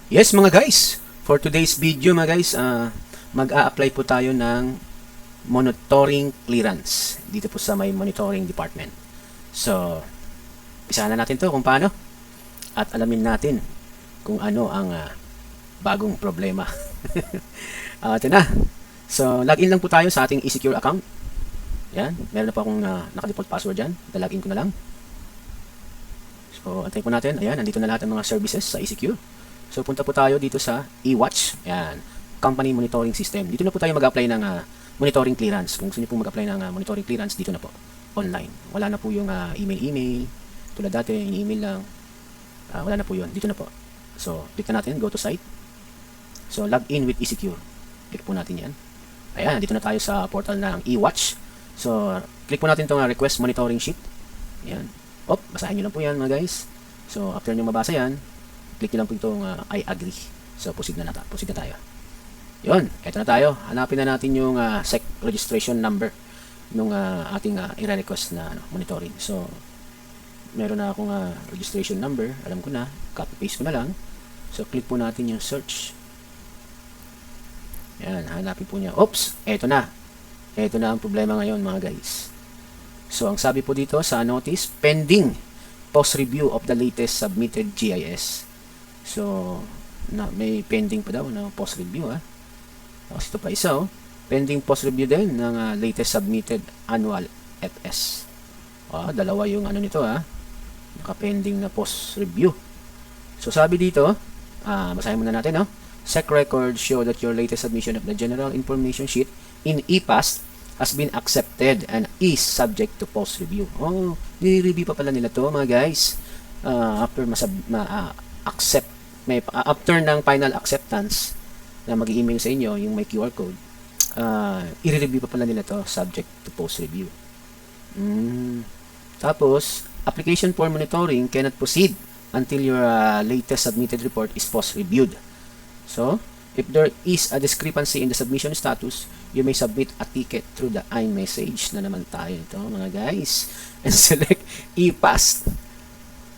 Yes mga guys, for today's video mga guys, mag-a-apply po tayo ng monitoring clearance dito po sa may monitoring department. So, pisahan na natin to kung paano at alamin natin kung ano ang bagong problema. Ito na. So, login lang po tayo sa ating eSecure account. Yan, meron na po akong naka-default password dyan. Login ko na lang. So, antayin po natin. Ayan, nandito na lahat ng mga services sa eSecure. So, punta po tayo dito sa eWatch. Ayan, Company Monitoring System. Dito na po tayo mag-apply ng monitoring clearance. Kung gusto niyo po mag-apply ng monitoring clearance, dito na po. Online. Wala na po yung email. Tulad dati, email lang. Wala na po yun. Dito na po. So, click na natin. Go to site. So, log in with eSecure. Click po natin yan. Ayan, dito na tayo sa portal ng eWatch. So, click po natin itong request monitoring sheet. Ayan. Basahin nyo lang po yan mga guys. So, after nyo mabasa yan, click nyo lang po itong I agree. So, proceed na tayo. Yun, eto na tayo. Hanapin na natin yung SEC registration number nung ating i-request na monitoring. So, meron na akong registration number. Alam ko na. Copy-paste ko na lang. So, click po natin yung search. Yan, hanapin po niya. Oops, eto na. Eto na ang problema ngayon mga guys. So, ang sabi po dito sa notice, pending post-review of the latest submitted GIS. So, may pending pa daw na post-review Tapos ito pa isa pending post-review din ng latest submitted annual FS. Dalawa yung nito naka-pending na post-review. So, sabi dito, basahin muna natin SEC records show that your latest submission of the general information sheet in ePass has been accepted and is subject to post-review. Nire-review pa pala nila to mga guys. After accept, after ng final acceptance na mag-email sa inyo, yung may QR code, i-review pa pala nila to subject to post-review. Tapos, application for monitoring cannot proceed until your latest submitted report is post-reviewed. So, if there is a discrepancy in the submission status, you may submit a ticket through the iMessage na naman tayo ito mga guys, and select ePass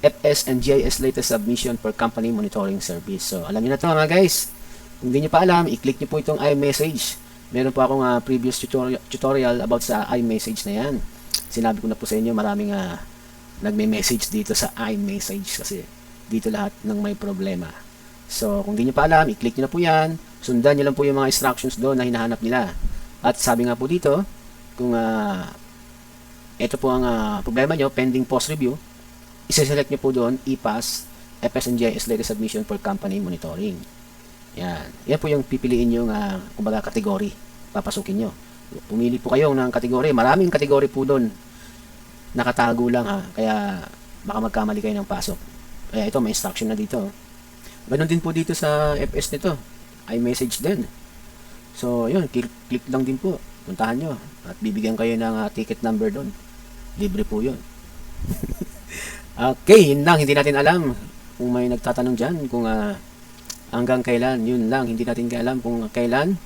FS and GIS latest submission for company monitoring service. So, alam niyo na ito mga guys. Kung hindi niyo pa alam, i-click niyo po itong iMessage. Meron po akong previous tutorial about sa iMessage na yan. Sinabi ko na po sa inyo, maraming nagme-message dito sa iMessage kasi dito lahat ng may problema. So, kung hindi niyo pa alam, i-click niyo na po yan. Sundan niyo lang po yung mga instructions doon na hinahanap nila. At sabi nga po dito, kung ito po ang problema nyo, pending post-review, isa-select nyo po doon, ePass, FS and GIS latest submission for company monitoring. Yan. Yan po yung pipiliin yung, kumbaga, kategory. Papasukin nyo. Pumili po kayo ng kategory. Maraming kategory po doon. Nakatago lang Kaya, baka magkamali kayo ng pasok. Kaya ito, may instruction na dito. Ganon din po dito sa FS nito. iMessage din. So, yun. Click lang din po. Puntahan nyo. At bibigyan kayo ng ticket number doon. Libre po yun. Okay, yun lang. Hindi natin alam kung may nagtatanong dyan kung hanggang kailan. Yun lang. Hindi natin alam kung kailan.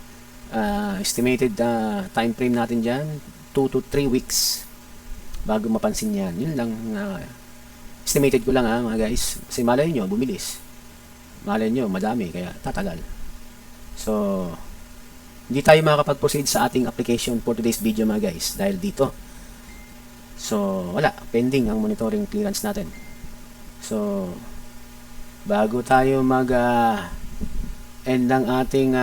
Estimated time frame natin dyan 2 to 3 weeks bago mapansin yan. Yun lang. Estimated ko lang mga guys. Kasi malay nyo, bumilis. Malay nyo, madami. Kaya tatagal. So, hindi tayo makakapag-proceed sa ating application for today's video mga guys. Dahil dito. So, wala. Pending ang monitoring clearance natin. So, bago tayo end ng ating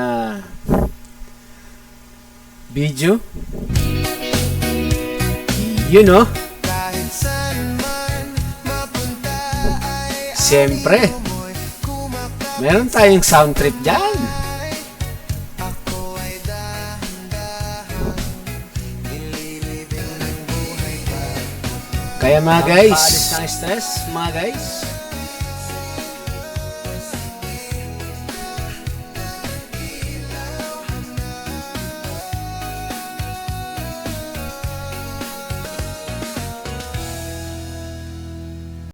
video, siyempre, meron tayong sound trip dyan. Kaya mga guys, paalis ng stress mga guys.